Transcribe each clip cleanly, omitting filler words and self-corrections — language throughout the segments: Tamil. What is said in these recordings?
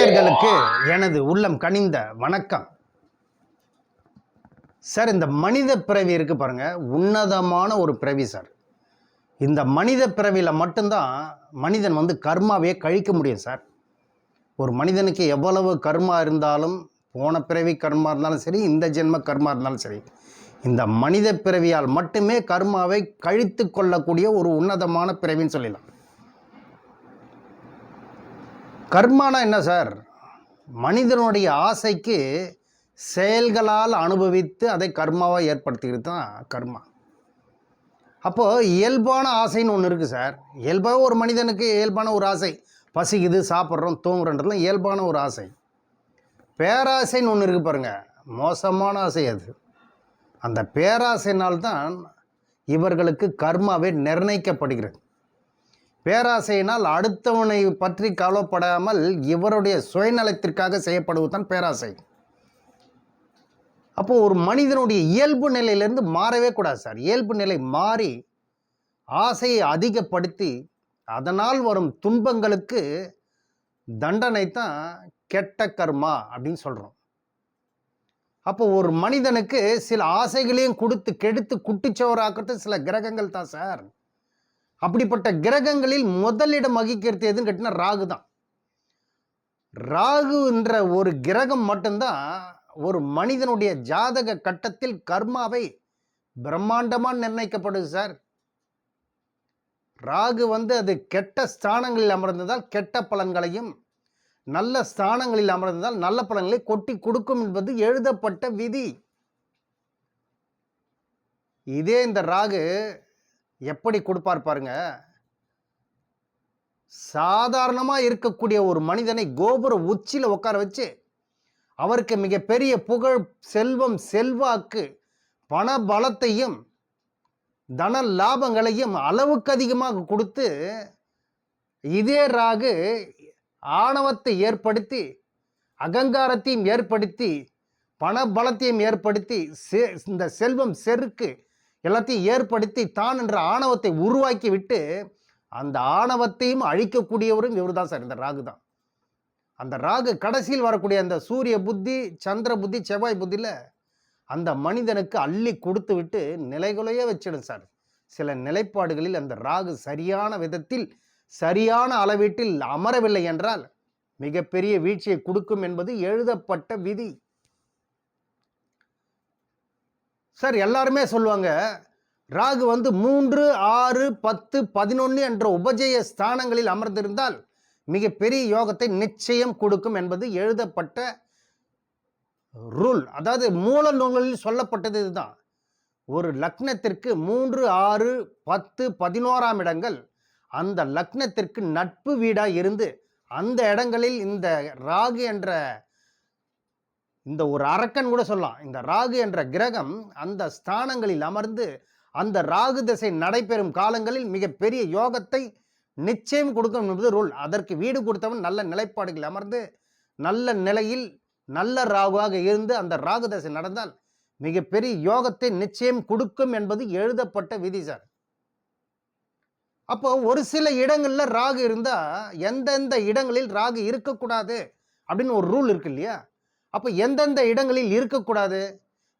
நேயர்களுக்கு எனது உள்ளம் கனிந்த வணக்கம். சார், இந்த மனித பிறவி இருக்கு பாருங்க, உன்னதமான ஒரு பிறவி சார். இந்த மனித பிறவியில் மட்டும்தான் மனிதன் கர்மாவே கழிக்க முடியும் சார். ஒரு மனிதனுக்கு எவ்வளவு கர்மா இருந்தாலும், போன பிறவி கர்மா இருந்தாலும் சரி, இந்த ஜென்ம கர்மா இருந்தாலும் சரி, இந்த மனித பிறவியால் மட்டுமே கர்மாவை கழித்து கொள்ளக்கூடிய ஒரு உன்னதமான பிறவின்னு சொல்லலாம். கர்மானா என்ன சார்? மனிதனுடைய ஆசைக்கு செயல்களால் அனுபவித்து அதை கர்மாவாக ஏற்படுத்திக்கிறது தான் கர்மா. அப்போது இயல்பான ஆசைன்னு ஒன்று இருக்குது சார். இயல்பாக ஒரு மனிதனுக்கு இயல்பான ஒரு ஆசை, பசிக்குது, சாப்பிட்றோம், தூங்குறன்றதுலாம் இயல்பான ஒரு ஆசை. பேராசைன்னு ஒன்று இருக்குது பாருங்கள், மோசமான ஆசை அது. அந்த பேராசையினால்தான் இவர்களுக்கு கர்மாவே நிர்ணயிக்கப்படுகிறது. பேராசையினால் அடுத்தவனை பற்றி கவலைப்படாமல் இவருடைய சுயநலத்திற்காக செய்யப்படுவதுதான் பேராசை. அப்போ ஒரு மனிதனுடைய இயல்பு நிலையிலிருந்து மாறவே கூடாது சார். இயல்பு நிலை மாறி ஆசையை அதிகப்படுத்தி அதனால் வரும் துன்பங்களுக்கு தண்டனை தான் கெட்ட கர்மா அப்படின்னு சொல்கிறோம். அப்போ ஒரு மனிதனுக்கு சில ஆசைகளையும் கொடுத்து கெடுத்து குட்டிச்சோறாக்கிறது சில கிரகங்கள் தான் சார். அப்படிப்பட்ட கிரகங்களில் முதலிடம் வகிக்கிறது எதுன்னு கேட்டினா ராகு தான். ராகு என்ற ஒரு கிரகம் மட்டும்தான் ஒரு மனிதனுடைய ஜாதக கட்டத்தில் கர்மாவை பிரம்மாண்டமாக நிர்ணயிக்கப்படுது சார். ராகு அது கெட்ட ஸ்தானங்களில் அமர்ந்ததால் கெட்ட பலன்களையும், நல்ல ஸ்தானங்களில் அமர்ந்ததால் நல்ல பலன்களை கொட்டி கொடுக்கும் என்பது எழுதப்பட்ட விதி. இதே இந்த ராகு எப்படி கொடுப்பார் பாருங்க. சாதாரணமாக இருக்கக்கூடிய ஒரு மனிதனை கோபுர உச்சியில் உட்கார வச்சு அவருக்கு மிகப்பெரிய புகழ், செல்வம், செல்வாக்கு, பண பலத்தையும் தன லாபங்களையும் அளவுக்கு அதிகமாக கொடுத்து, இதே ராகு ஆணவத்தை ஏற்படுத்தி, அகங்காரத்தையும் ஏற்படுத்தி, பண பலத்தையும் ஏற்படுத்தி, இந்த செல்வம் செருக்கு எல்லாத்தையும் ஏற்படுத்தி தான் என்ற ஆணவத்தை உருவாக்கி விட்டு அந்த ஆணவத்தையும் அழிக்கக்கூடியவரும் இவர் தான் சார். இந்த ராகு தான். அந்த ராகு கடைசியில் வரக்கூடிய அந்த சூரிய புத்தி, சந்திர புத்தி, செவ்வாய் புத்தியில் அந்த மனிதனுக்கு அள்ளி கொடுத்து விட்டு நிலைகளையே வச்சிடும் சார். சில நிலைப்பாடுகளில் அந்த ராகு சரியான விதத்தில் சரியான அளவீட்டில் அமரவில்லை என்றால் மிகப்பெரிய வீழ்ச்சியை கொடுக்கும் என்பது எழுதப்பட்ட விதி சார். எல்லாருமே சொல்லுவாங்க, ராகு 3, 6, 10, 11 என்ற உபஜய ஸ்தானங்களில் அமர்ந்திருந்தால் மிகப்பெரிய யோகத்தை நிச்சயம் கொடுக்கும் என்பது எழுதப்பட்ட ரூல். அதாவது மூல நூல்களில் சொல்லப்பட்டது இதுதான். ஒரு லக்னத்திற்கு 3, 6, 10, 11ஆம் இடங்கள் அந்த லக்னத்திற்கு நட்பு வீடாக இருந்து அந்த இடங்களில் இந்த ராகு என்ற இந்த ஒரு அரக்கன் கூட சொல்லலாம், இந்த ராகு என்ற கிரகம் அந்த ஸ்தானங்களில் அமர்ந்து அந்த ராகு திசை நடைபெறும் காலங்களில் மிகப்பெரிய யோகத்தை நிச்சயம் கொடுக்கும் என்பது ரூல். அதற்கு வீடு கொடுத்தவன் நல்ல நிலைப்பாடுகள் அமர்ந்து நல்ல நிலையில் நல்ல ராகுவாக இருந்து அந்த ராகு திசை நடந்தால் மிகப்பெரிய யோகத்தை நிச்சயம் கொடுக்கும் என்பது எழுதப்பட்ட விதி சார். அப்போ ஒரு சில இடங்கள்ல ராகு இருந்தா எந்தெந்த இடங்களில் ராகு இருக்கக்கூடாது அப்படின்னு ஒரு ரூல் இருக்கு இல்லையா? அப்போ எந்தெந்த இடங்களில் இருக்கக்கூடாது?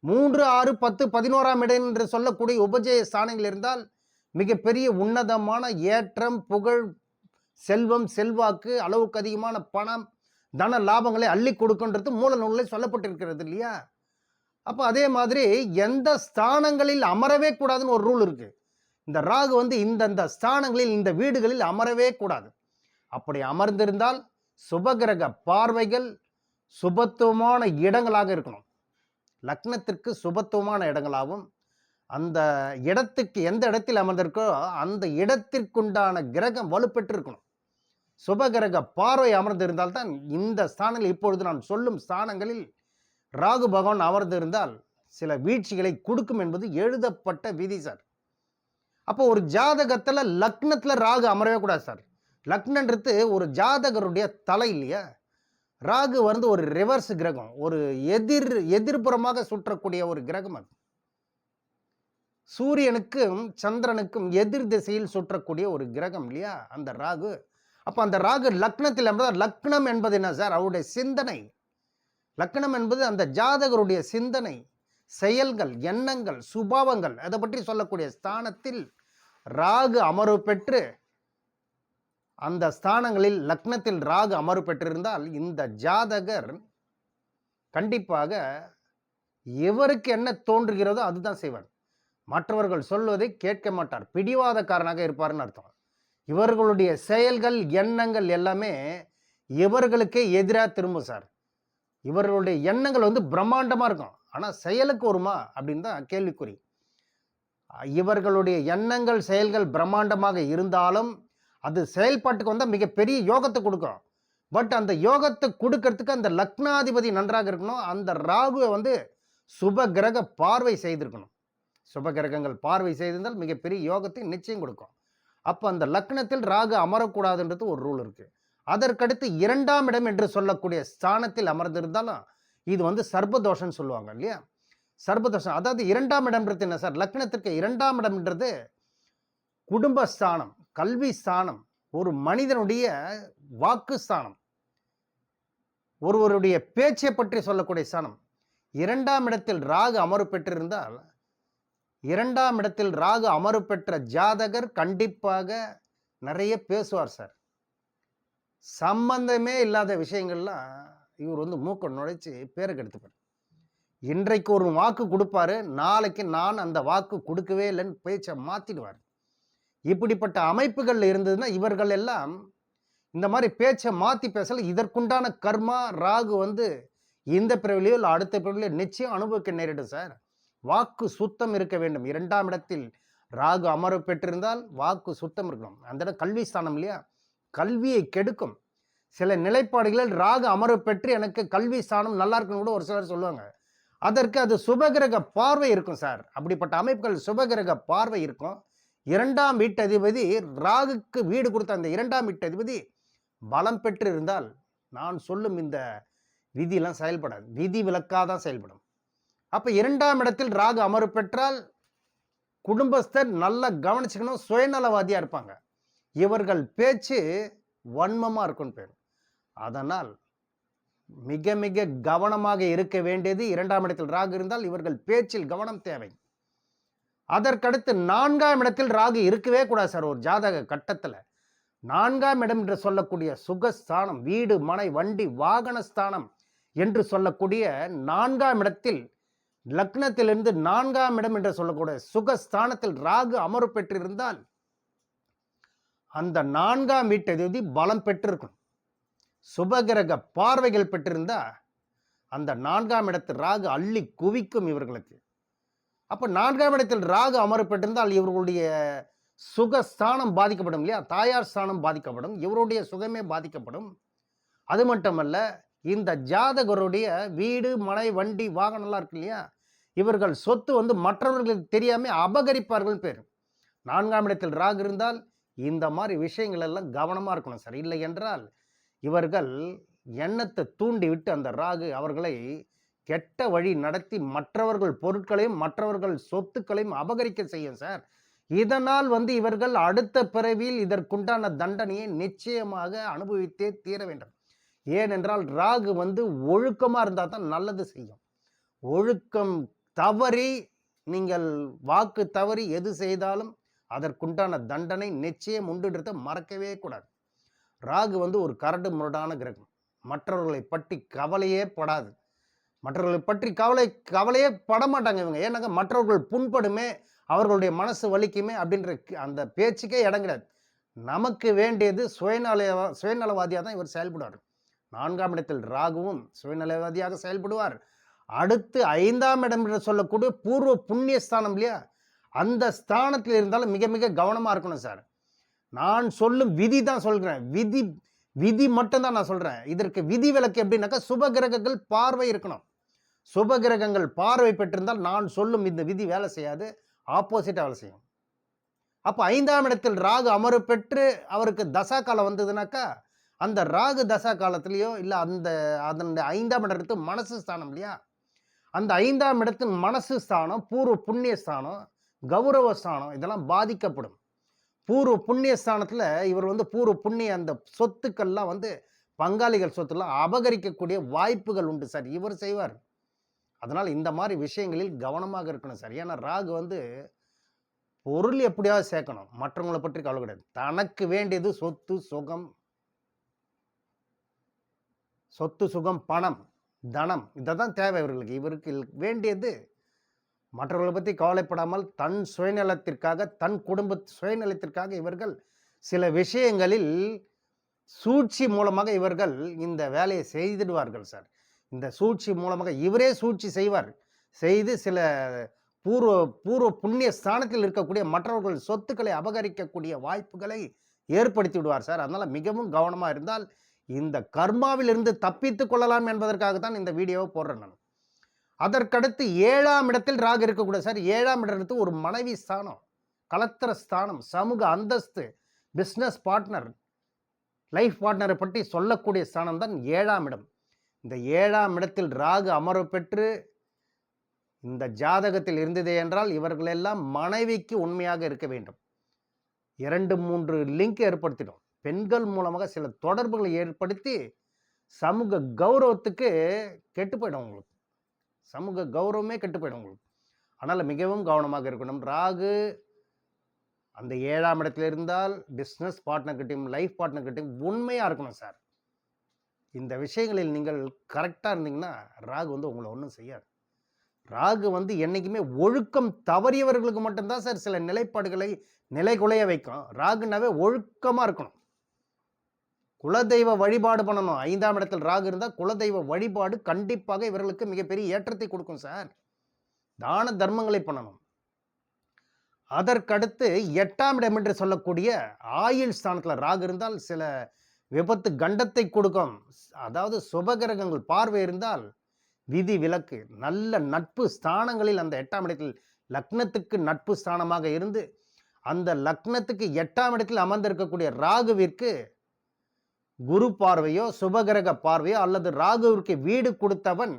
3, 6, 10, 11ஆம் இடம் என்று சொல்லக்கூடிய உபஜய ஸ்தானங்கள் இருந்தால் மிகப்பெரிய உன்னதமான ஏற்றம், புகழ், செல்வம், செல்வாக்கு, அளவுக்கு அதிகமான பணம், தன லாபங்களை அள்ளி கொடுக்கின்றது மூல நூலில் சொல்லப்பட்டிருக்கிறது இல்லையா? அப்போ அதே மாதிரி எந்த ஸ்தானங்களில் அமரவே கூடாதுன்னு ஒரு ரூல் இருக்கு. இந்த ராகு இந்தந்த ஸ்தானங்களில் இந்த வீடுகளில் அமரவே கூடாது. அப்படி அமர்ந்திருந்தால் சுபகிரக பார்வைகள் சுபத்துவமான இடங்களாக இருக்கணும். லக்னத்திற்கு சுபத்துவமான இடங்களாகவும், அந்த இடத்துக்கு எந்த இடத்தில் அமர்ந்திருக்கோ அந்த இடத்திற்குண்டான கிரகம் வலுப்பெற்று இருக்கணும். சுபகிரக பார்வை அமர்ந்திருந்தால்தான் இந்த ஸ்தானங்கள், இப்பொழுது நான் சொல்லும் ஸ்தானங்களில் ராகு பகவான் அமர்ந்திருந்தால் சில வீழ்ச்சிகளை கொடுக்கும் என்பது எழுதப்பட்ட விதி சார். அப்போ ஒரு ஜாதகத்தில் லக்னத்தில் ராகு அமரவே கூடாது சார். லக்னன்றது ஒரு ஜாதகருடைய தலை இல்லையா? ராகு ஒரு ரிவர்ஸ் கிரகம், ஒரு எதிர்ப்புறமாக சுற்றக்கூடிய ஒரு கிரகம். அது சூரியனுக்கும் சந்திரனுக்கும் எதிர் திசையில் சுற்றக்கூடிய ஒரு கிரகம் இல்லையா அந்த ராகு. அப்போ அந்த ராகு லக்னத்தில் அமர்ந்தால், லக்னம் என்பது என்ன சார்? அவருடைய சிந்தனை. லக்னம் என்பது அந்த ஜாதகருடைய சிந்தனை, செயல்கள், எண்ணங்கள், சுபாவங்கள், அதை பற்றி சொல்லக்கூடிய ஸ்தானத்தில் ராகு அமர்வு பெற்று, அந்த ஸ்தானங்களில் லக்னத்தில் ராகு அமர்வு பெற்றிருந்தால் இந்த ஜாதகர் கண்டிப்பாக எவருக்கு என்ன தோன்றுகிறதோ அதுதான் செய்வார். மற்றவர்கள் சொல்வதை கேட்க மாட்டார். பிடிவாதக்காரனாக இருப்பார்னு அர்த்தம். இவர்களுடைய செயல்கள், எண்ணங்கள் எல்லாமே இவர்களுக்கே எதிராக திரும்பும் சார். இவர்களுடைய எண்ணங்கள் வந்து பிரம்மாண்டமாக இருக்கும். ஆனால் செயலுக்கு வருமா அப்படின்னு தான் கேள்விக்குறி. இவர்களுடைய எண்ணங்கள், செயல்கள் பிரம்மாண்டமாக இருந்தாலும் அது செயல்பாட்டுக்கு வந்தால் மிகப்பெரிய யோகத்தை கொடுக்கும். பட் அந்த யோகத்தை கொடுக்கறதுக்கு அந்த லக்னாதிபதி நன்றாக இருக்கணும். அந்த ராகுவை வந்து சுப கிரக பார்வை செய்திருக்கணும். சுப கிரகங்கள் பார்வை செய்திருந்தால் மிகப்பெரிய யோகத்தை நிச்சயம் கொடுக்கும். அப்போ அந்த லக்னத்தில் ராகு அமரக்கூடாதுன்றது ஒரு ரூல் இருக்கு. அதற்கடுத்து 2ஆம் இடம் என்று சொல்லக்கூடிய ஸ்தானத்தில் அமர்ந்திருந்தாலும் இது வந்து சர்பதோஷம்னு சொல்லுவாங்க இல்லையா? சர்பதோஷம், அதாவது 2ஆம் இடம்ன்றது என்ன சார்? லக்னத்திற்கு 2ஆம் இடம்ன்றது குடும்பஸ்தானம், கல்வி ஸ்தானம், ஒரு மனிதனுடைய வாக்கு ஸ்தானம், ஒருவருடைய பேச்சை பற்றி சொல்லக்கூடிய ஸ்தானம். 2ஆம் இடத்தில் ராகு அமர்வு பெற்றிருந்தால், 2ஆம் இடத்தில் ராகு அமர்வு பெற்ற ஜாதகர் கண்டிப்பாக நிறைய பேசுவார் சார். சம்பந்தமே இல்லாத விஷயங்கள்லாம் இவர் வந்து மூக்க நுழைச்சி பேரை கெடுத்துப்பார். இன்றைக்கு ஒரு வாக்கு கொடுப்பாரு, நாளைக்கு நான் அந்த வாக்கு கொடுக்கவே இல்லைன்னு பேச்சை மாற்றிடுவார். இப்படிப்பட்ட அமைப்புகள் இருந்ததுன்னா இவர்கள் எல்லாம் இந்த மாதிரி பேச்சை மாற்றி பேசல. இதற்குண்டான கர்மா ராகு வந்து இந்த பிறவிலையோ இல்லை அடுத்த பிறவிலையோ நிச்சயம் அனுபவிக்க நேரிடும் சார். வாக்கு சுத்தம் இருக்க வேண்டும். 2ஆம் இடத்தில் ராகு அமர்வு பெற்றிருந்தால் வாக்கு சுத்தம் இருக்கணும். அந்த இடம் கல்வி ஸ்தானம் இல்லையா? கல்வியை கெடுக்கும். சில நிலைப்பாடுகளில் ராகு அமர்வு பெற்று எனக்கு கல்வி ஸ்தானம் நல்லா இருக்குன்னு கூட ஒரு சிலர் சொல்லுவாங்க. அதற்கு அது சுபகிரக பார்வை இருக்கும் சார். அப்படிப்பட்ட அமைப்புகள் சுபகிரக பார்வை இருக்கும். 2ஆம் வீட்டதிபதி ராகுக்கு வீடு கொடுத்த அந்த 2ஆம் வீட்டதிபதி பலம் பெற்று இருந்தால் நான் சொல்லும் இந்த விதியெல்லாம் செயல்படாது. விதி விலக்காதான் செயல்படும். அப்போ 2ஆம் இடத்தில் ராகு அமர்வு பெற்றால் குடும்பஸ்தர் நல்லா கவனிச்சுக்கணும், சுயநலவாதியாக இருப்பாங்க. இவர்கள் பேச்சு வன்மமாக இருக்கும்னு பேர். அதனால் மிக மிக கவனமாக இருக்க வேண்டியது. 2ஆம் இடத்தில் ராகு இருந்தால் இவர்கள் பேச்சில் கவனம் தேவை. அதற்கடுத்து 4ஆம் இடத்தில் ராகு இருக்கவே கூடாது சார். ஒரு ஜாதக கட்டத்தில் 4ஆம் இடம் என்று சொல்லக்கூடிய சுகஸ்தானம், வீடு, மனை, வண்டி, வாகனஸ்தானம் என்று சொல்லக்கூடிய 4ஆம் இடத்தில், லக்னத்திலிருந்து 4ஆம் இடம் என்று சொல்லக்கூடிய சுகஸ்தானத்தில் ராகு அமர்வு பெற்றிருந்தால் அந்த 4ஆம் வீட்டதிபதி பலம் பெற்றிருக்கும். சுபகிரக பார்வைகள் பெற்றிருந்தா அந்த 4ஆம் இடத்தில் ராகு அள்ளி குவிக்கும் இவர்களுக்கு. அப்போ 4ஆம் இடத்தில் ராகு அமர்வு பெற்றிருந்தால் இவர்களுடைய சுகஸ்தானம் பாதிக்கப்படும் இல்லையா? தாயார் ஸ்தானம் பாதிக்கப்படும், இவருடைய சுகமே பாதிக்கப்படும். அது மட்டுமல்ல, இந்த ஜாதகருடைய வீடு, மனை, வண்டி, வாகனம்லாம் இருக்கு இல்லையா? இவர்கள் சொத்து வந்து மற்றவர்களுக்கு தெரியாமல் அபகரிப்பார்கள் பேர். 4ஆம் இடத்தில் ராகு இருந்தால் இந்த மாதிரி விஷயங்கள் எல்லாம் கவனமாக இருக்கணும் சார். இல்லை என்றால் இவர்கள் எண்ணத்தை தூண்டி விட்டு அந்த ராகு அவர்களை கெட்ட வழி நடத்தி மற்றவர்கள் பொருட்களையும் மற்றவர்கள் சொத்துக்களையும் அபகரிக்க செய்யும் சார். இதனால் வந்து இவர்கள் அடுத்த பிறவியில் இதற்குண்டான தண்டனையை நிச்சயமாக அனுபவித்தே தீர வேண்டும். ஏனென்றால் ராகு வந்து ஒழுக்கமாக இருந்தால் தான் நல்லது செய்யும். ஒழுக்கம் தவறி நீங்கள் வாக்கு தவறி எது செய்தாலும் அதற்குண்டான தண்டனை நிச்சயம் உண்டுன்றதை மறக்கவே கூடாது. ராகு வந்து ஒரு கரடு முரடான கிரகம். மற்றவர்களை பற்றி கவலையே படாது. மற்றவர்களை பற்றி கவலையே படமாட்டாங்க இவங்க. ஏன்னாங்க மற்றவர்கள் புண்படுமே, அவர்களுடைய மனசு வலிக்குமே அப்படின்ற அந்த பேச்சுக்கே இடம் கிடையாது. நமக்கு வேண்டியது சுயநலவாதியாக தான் இவர் செயல்படுவார். 4ஆம் இடத்தில் ராகுவும் சுயநலவாதியாக செயல்படுவார். அடுத்து 5ஆம் இடம் என்று சொல்லக்கூடிய பூர்வ புண்ணிய ஸ்தானம் இல்லையா? அந்த ஸ்தானத்தில் இருந்தாலும் மிக மிக கவனமாக இருக்கணும் சார். நான் சொல்லும் விதி தான் சொல்கிறேன். விதி மட்டும்தான் நான் சொல்கிறேன். இதற்கு விதி விலக்கு எப்படின்னாக்கா சுபகிரகங்கள் பார்வை இருக்கணும். சுபகிரகங்கள் பார்வை பெற்றிருந்தால் நான் சொல்லும் இந்த விதி வேலை செய்யாது, ஆப்போசிட்டாக வேலை செய்யும். அப்போ 5ஆம் இடத்தில் ராகு அமர்வு பெற்று அவருக்கு தசா காலம் வந்ததுனாக்கா அந்த ராகு தசா காலத்திலேயோ இல்லை அதனுடைய 5ஆம் இடத்து மனசு ஸ்தானம் இல்லையா? அந்த 5ஆம் இடத்தின் மனசு ஸ்தானம், பூர்வ புண்ணிய ஸ்தானம், கௌரவ ஸ்தானம் இதெல்லாம் பாதிக்கப்படும். பூர்வ புண்ணிய ஸ்தானத்தில் இவர் வந்து பூர்வ புண்ணிய அந்த சொத்துக்கள்லாம் வந்து பங்காளிகள் சொத்துலாம் அபகரிக்கக்கூடிய வாய்ப்புகள் உண்டு சார். இவர் செய்வார். அதனால் இந்த மாதிரி விஷயங்களில் கவனமாக இருக்கணும் சார். ஏன்னா ராகு வந்து பொருள் எப்படியாவது சேர்க்கணும், மற்றவங்களை பற்றி கவலை கிடையாது. தனக்கு வேண்டியது சொத்து சுகம், சொத்து சுகம், பணம், தனம், இதை தான் தேவை இவர்களுக்கு. இவருக்கு வேண்டியது மற்றவர்களை பற்றி கவலைப்படாமல் தன் சுயநலத்திற்காக, தன் குடும்ப சுயநலத்திற்காக இவர்கள் சில விஷயங்களில் சூழ்ச்சி மூலமாக இவர்கள் இந்த வேலையை செய்திடுவார்கள் சார். இந்த சூழ்ச்சி மூலமாக இவரே சூழ்ச்சி செய்வார். செய்து சில பூர்வ புண்ணிய ஸ்தானத்தில் இருக்கக்கூடிய மற்றவர்கள் சொத்துக்களை அபகரிக்கக்கூடிய வாய்ப்புகளை ஏற்படுத்தி விடுவார் சார். அதனால மிகவும் கவனமாக இருந்தால் இந்த கர்மாவிலிருந்து தப்பித்துக் கொள்ளலாம் என்பதற்காக தான் இந்த வீடியோவை போடுறேன் நான். அதற்கடுத்து 7ஆம் இடத்தில் ராகு இருக்கக்கூடாது சார். 7ஆம் இடத்து ஒரு மனைவி ஸ்தானம், கலத்திர ஸ்தானம், சமூக அந்தஸ்து, பிஸ்னஸ் பார்ட்னர், லைஃப் பார்ட்னரை பற்றி சொல்லக்கூடிய ஸ்தானம் தான் 7ஆம் இடம். இந்த 7ஆம் இடத்தில் ராகு அமர்வு பெற்று இந்த ஜாதகத்தில் இருந்ததே என்றால் இவர்களெல்லாம் மனைவிக்கு உண்மையாக இருக்க வேண்டும். 2-3 லிங்க் ஏற்படுத்திடும். பெண்கள் மூலமாக சில தொடர்புகளை ஏற்படுத்தி சமூக கௌரவத்துக்கு கெட்டு போயிடும் உங்களுக்கு. சமூக கௌரவமே கெட்டு போயிடும் உங்களுக்கு. அதனால் மிகவும் கவனமாக இருக்கணும். ராகு அந்த 7ஆம் இடத்துல இருந்தால் பிஸ்னஸ் பார்ட்னர்கிட்டையும் லைஃப் பார்ட்னர்கிட்டையும் உண்மையாக இருக்கணும் சார். இந்த விஷயங்களில் நீங்கள் கரெக்டாக இருந்தீங்கன்னா ராகு வந்து உங்களை ஒன்றும் செய்யாது. ராகு வந்து என்றைக்குமே ஒழுக்கம் தவறியவர்களுக்கு மட்டும்தான் சார் சில நிலைப்பாடுகளை நிலைகுலைய வைக்கும். ராகுனாவே ஒழுக்கமாக இருக்கணும். குலதெய்வ வழிபாடு பண்ணணும். 5ஆம் இடத்தில் ராகு இருந்தால் குலதெய்வ வழிபாடு கண்டிப்பாக இவர்களுக்கு மிகப்பெரிய ஏற்றத்தை கொடுக்கும் சார். தான தர்மங்களை பண்ணணும். அதற்கடுத்து 8ஆம் இடம் என்று சொல்லக்கூடிய ஆயுள் ஸ்தானத்தில் ராகு இருந்தால் சில விபத்து கண்டத்தை கொடுக்கும். அதாவது சுபகிரகங்கள் பார்வை இருந்தால் விதி விலக்கு. நல்ல நட்பு ஸ்தானங்களில் அந்த 8ஆம் இடத்தில் லக்னத்துக்கு நட்பு ஸ்தானமாக இருந்து அந்த லக்னத்துக்கு 8ஆம் இடத்தில் அமர்ந்திருக்கக்கூடிய ராகுவிற்கு குரு பார்வையோ சுபகிரக பார்வையோ அல்லது ராகுவிற்கு வீடு கொடுத்தவன்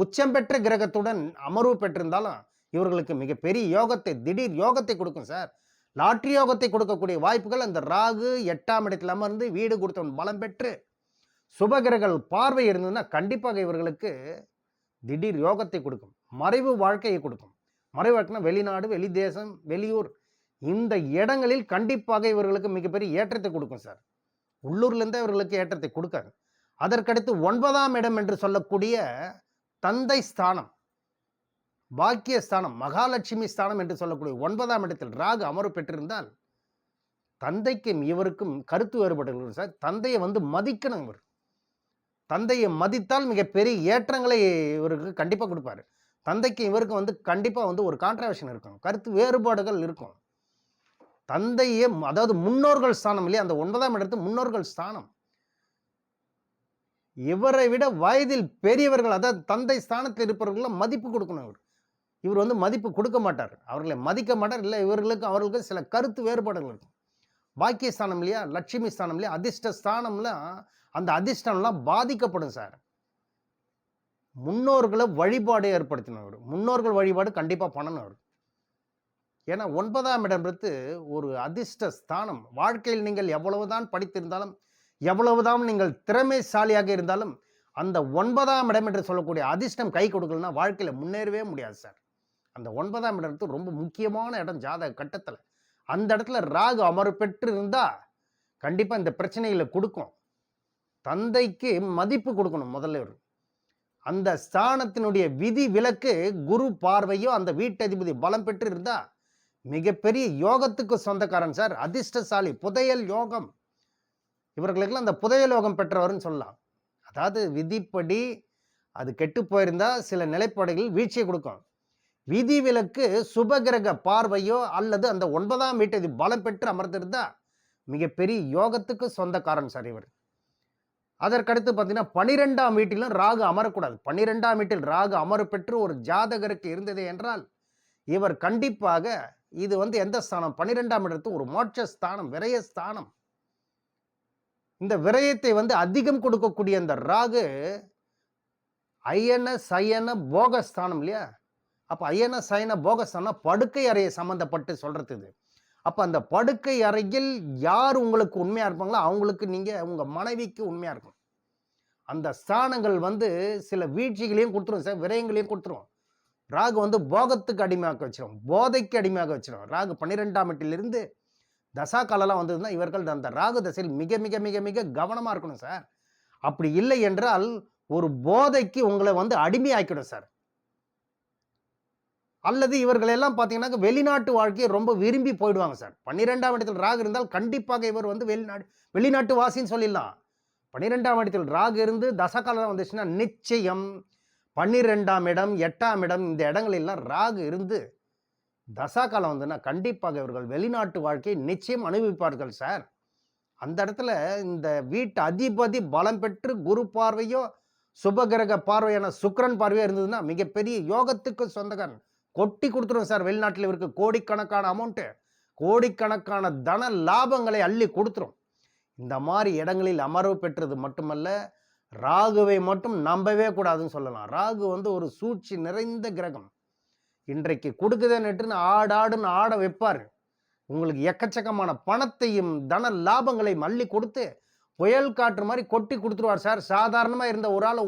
உச்சம் பெற்ற கிரகத்துடன் அமர்வு பெற்றிருந்தாலும் இவர்களுக்கு மிகப்பெரிய யோகத்தை, திடீர் யோகத்தை கொடுக்கும் சார். லாட்ரி யோகத்தை கொடுக்கக்கூடிய வாய்ப்புகள் அந்த ராகு 8ஆம் இடத்தில் அமர்ந்து வீடு கொடுத்தவன் பலம் பெற்று சுபகிரகங்கள் பார்வை இருந்ததுன்னா கண்டிப்பாக இவர்களுக்கு திடீர் யோகத்தை கொடுக்கும். மறைவு வாழ்க்கையை கொடுக்கும். மறைவு வாழ்க்கைனா வெளிநாடு, வெளிதேசம், வெளியூர், இந்த இடங்களில் கண்டிப்பாக இவர்களுக்கு மிகப்பெரிய ஏற்றத்தை கொடுக்கும் சார். உள்ளூர்லேருந்தே இவர்களுக்கு ஏற்றத்தை கொடுக்காது. அதற்கடுத்து 9ஆம் இடம் என்று சொல்லக்கூடிய தந்தை ஸ்தானம், பாக்கிய ஸ்தானம், மகாலட்சுமி ஸ்தானம் என்று சொல்லக்கூடிய 9ஆம் இடத்தில் ராகு அமர்வு பெற்றிருந்தால் தந்தைக்கும் இவருக்கும் கருத்து வேறுபாடுகள் சார். தந்தையை வந்து மதிக்கணும். இவர் தந்தையை மதித்தால் மிகப்பெரிய ஏற்றங்களை இவருக்கு கண்டிப்பாக கொடுப்பாரு. தந்தைக்கு இவருக்கு வந்து கண்டிப்பாக வந்து ஒரு கான்ட்ரவர்ஷன் இருக்கும், கருத்து வேறுபாடுகள் இருக்கும். தந்தையே, அதாவது முன்னோர்கள் ஸ்தானம் இல்லையா, அந்த 9ஆம் இடத்து முன்னோர்கள் ஸ்தானம். இவரை விட வயதில் பெரியவர்கள், அதாவது தந்தை ஸ்தானத்தில் இருப்பவர்கள் மதிப்பு கொடுக்கணும். இவர் வந்து மதிப்பு கொடுக்க மாட்டார், அவர்களை மதிக்க மாட்டார். இல்லை, அவர்களுக்கு சில கருத்து வேறுபாடுகள் இருக்கும். பாக்கிய ஸ்தானம் இல்லையா, லட்சுமி ஸ்தானம் இல்லையா, அதிர்ஷ்ட ஸ்தானம்லாம், அந்த அதிர்ஷ்டம்லாம் பாதிக்கப்படும் சார். முன்னோர்களை வழிபாடு ஏற்படுத்தினவர், முன்னோர்கள் வழிபாடு கண்டிப்பாக பண்ணணும் அவர். ஏன்னா 9ஆம் இடம்ன்றது ஒரு அதிர்ஷ்ட ஸ்தானம். வாழ்க்கையில் நீங்கள் எவ்வளவுதான் படித்திருந்தாலும், எவ்வளவுதான் நீங்கள் திறமைசாலியாக இருந்தாலும், அந்த 9ஆம் இடம் என்று சொல்லக்கூடிய அதிர்ஷ்டம் கை கொடுக்கலன்னா வாழ்க்கையில் முன்னேறவே முடியாது சார். அந்த 9ஆம் இடத்து ரொம்ப முக்கியமான இடம் ஜாதக கட்டத்தில். அந்த இடத்துல ராகு அமர்வு பெற்று இருந்தால் கண்டிப்பாக இந்த பிரச்சனைகளை கொடுக்கும். தந்தைக்கு மதிப்பு கொடுக்கணும் முதல்ல. அந்த ஸ்தானத்தினுடைய விதி விலக்கு குரு பார்வையோ அந்த வீட்டதிபதி பலம் பெற்று இருந்தா மிகப்பெரிய யோகத்துக்கு சொந்தக்காரன் சார். அதிர்ஷ்டசாலி, புதையல் யோகம். இவர்களுக்கெல்லாம் அந்த புதையல் யோகம் பெற்றவர்னு சொல்லலாம். அதாவது விதிப்படி அது கெட்டு போயிருந்தா சில நிலைப்பாடுகள் வீழ்ச்சியை கொடுக்கும். விதி விலக்கு சுபகிரக பார்வையோ அல்லது அந்த 9ஆம் வீட்டை பலம் பெற்று அமர்ந்திருந்தா மிகப்பெரிய யோகத்துக்கு சொந்தக்காரன் சார் இவர். அதற்கடுத்து பார்த்தீங்கன்னா 12ஆம் வீட்டிலும் ராகு அமரக்கூடாது. 12ஆம் வீட்டில் ராகு அமர்வு பெற்று ஒரு ஜாதகருக்கு இருந்தது என்றால் இவர் கண்டிப்பாக, இது வந்து எந்த ஸ்தானம், 12ஆம் இடத்து ஒரு மோட்ச ஸ்தானம், விரய ஸ்தானம். இந்த விரயத்தை வந்து அதிகம் கொடுக்கக்கூடிய இந்த ராகு அயன சயன போகஸ்தானம் இல்லையா. அப்போ அயன சயன போகஸ்தானம் படுக்கை அறையை சம்பந்தப்பட்டு சொல்றது. இது அப்ப அந்த படுக்கை அறையில் யார் உங்களுக்கு உண்மையா இருப்பாங்களோ அவங்களுக்கு நீங்க உங்க மனைவிக்கு உண்மையா இருக்கும். அந்த ஸ்தானங்கள் வந்து சில வீழ்ச்சிகளையும் கொடுத்துரும் சார், விரயங்களையும் கொடுத்துரும். ராகு வந்து போகத்துக்கு அடிமையாக்க வச்சிரும், போதைக்கு அடிமையாக வச்சிரும். ராகு 12ஆம் வீட்டிலிருந்து தசா காலம்லாம் வந்ததுன்னா இவர்கள் அந்த ராகு தசையில் மிக மிக மிக மிக கவனமா இருக்கணும் சார். அப்படி இல்லை என்றால் ஒரு போதைக்கு உங்களை வந்து அடிமையாக்கிடும் சார். அல்லது இவர்கள் எல்லாம் பார்த்தீங்கன்னா வெளிநாட்டு வாழ்க்கையை ரொம்ப விரும்பி போயிடுவாங்க சார். 12ஆம் இடத்தில் ராகு இருந்தால் கண்டிப்பாக இவர் வந்து வெளிநாட்டு வாசின்னு சொல்லிடலாம். 12ஆம் இடத்தில் ராகு இருந்து தசகாலம் வந்துச்சுன்னா நிச்சயம் 12ஆம் இடம் 8ஆம் இடம் இந்த இடங்களெல்லாம் ராகு இருந்து தசா காலம் வந்துன்னா கண்டிப்பாக இவர்கள் வெளிநாட்டு வாழ்க்கையை நிச்சயம் அனுபவிப்பார்கள் சார். அந்த இடத்துல இந்த வீட்டு அதிபதி பலம் பெற்று குரு பார்வையோ சுபகிரக பார்வையான சுக்கிரன் பார்வையோ இருந்ததுன்னா மிகப்பெரிய யோகத்துக்கு சொந்தக்காரன் கொட்டி கொடுத்துரும் சார். வெளிநாட்டில் இவருக்கு கோடிக்கணக்கான அமௌண்ட்டு, கோடிக்கணக்கான தன லாபங்களை அள்ளி கொடுத்துரும். இந்த மாதிரி இடங்களில் அமர்வு பெற்றது மட்டுமல்ல, ராகுவை மட்டும் நம்பவே கூடாதுன்னு சொல்லலாம். ராகு வந்து ஒரு சூழ்ச்சி நிறைந்த கிரகம். இன்றைக்கு கொடுக்குதேன்னுட்டு ஆடாடுன்னு ஆட வைப்பார். உங்களுக்கு எக்கச்சக்கமான பணத்தையும் தன லாபங்களையும் அள்ளி கொடுத்து புயல் காற்று மாதிரி கொட்டி கொடுத்துருவார் சார். சாதாரணமாக இருந்த ஒரு ஆளை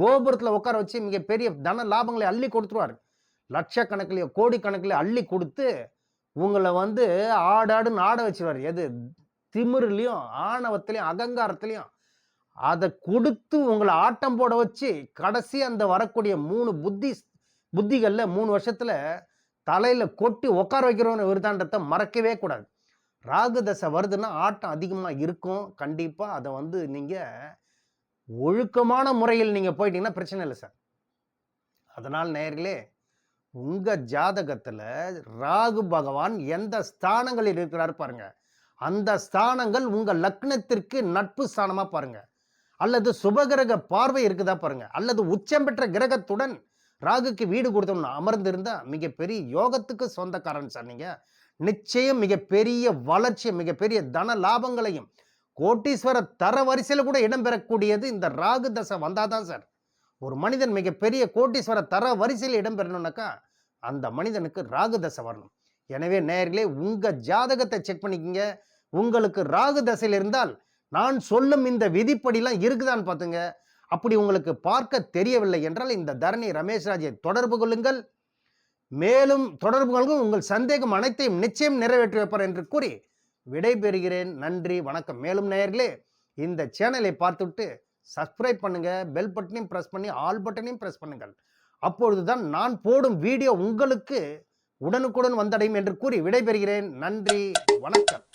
கோபுரத்தில் உட்கார வச்சு மிகப்பெரிய தன லாபங்களை அள்ளி கொடுத்துருவார். லட்சக்கணக்கிலேயோ கோடிக்கணக்கிலே அள்ளி கொடுத்து உங்களை வந்து ஆடாடுன்னு ஆட வச்சிருவார். எது திமிருலையும் ஆணவத்திலையும் அகங்காரத்திலையும் அதை கொடுத்து உங்களை ஆட்டம் போட வச்சு கடைசி அந்த வரக்கூடிய 3 புத்திகளில் 3 வருஷத்துல தலையில கொட்டி உட்கார வைக்கிறவன் விருதாண்டத்தை மறக்கவே கூடாது. ராகு தசை வருதுன்னா ஆட்டம் அதிகமாக இருக்கும். கண்டிப்பா அதை வந்து நீங்க ஒழுக்கமான முறையில் நீங்க போயிட்டீங்கன்னா பிரச்சனை இல்லை சார். அதனால் நேயர்களே, உங்க ஜாதகத்துல ராகு பகவான் எந்த ஸ்தானங்களில் இருக்கிறார் பாருங்க. அந்த ஸ்தானங்கள் உங்க லக்னத்திற்கு நட்பு ஸ்தானமா பாருங்க, அல்லது சுபகிரக பார்வை இருக்குதா பாருங்க, அல்லது உச்சம் பெற்ற கிரகத்துடன் ராகுக்கு வீடு கொடுத்தோம்னா அமர்ந்திருந்தா மிகப்பெரிய யோகத்துக்கு சொந்தக்காரன் சார். நீங்க நிச்சயம் மிகப்பெரிய வளர்ச்சி, மிகப்பெரிய தன லாபங்களையும் கோட்டீஸ்வர தர வரிசையில் கூட இடம்பெறக்கூடியது இந்த ராகு தசை வந்தாதான் சார். ஒரு மனிதன் மிகப்பெரிய கோட்டீஸ்வர தர வரிசையில் இடம்பெறணும்னாக்கா அந்த மனிதனுக்கு ராகு தசை வரணும். எனவே நேயர்களே, உங்க ஜாதகத்தை செக் பண்ணிக்கிங்க. உங்களுக்கு ராகு தசையில் இருந்தால் நான் சொல்லும் இந்த விதிப்படிலாம் இருக்குதான்னு பார்த்துங்க. அப்படி உங்களுக்கு பார்க்க தெரியவில்லை என்றால் இந்த தரணி ரமேஷ்ராஜை தொடர்பு கொள்ளுங்கள். மேலும் தொடர்பு கொள்ளுங்கள். உங்கள் சந்தேகம் அனைத்தையும் நிச்சயம் நிறைவேற்றி வைப்பார் என்று கூறி விடைபெறுகிறேன். நன்றி, வணக்கம். மேலும் நேயர்களே, இந்த சேனலை பார்த்துவிட்டு சப்ஸ்கிரைப் பண்ணுங்க, பெல் பட்டனையும் பிரஸ் பண்ணி ஆல் பட்டனையும் பிரஸ் பண்ணுங்கள். அப்பொழுதுதான் நான் போடும் வீடியோ உங்களுக்கு உடனுக்குடன் வந்தடையும் என்று கூறி விடைபெறுகிறேன். நன்றி, வணக்கம்.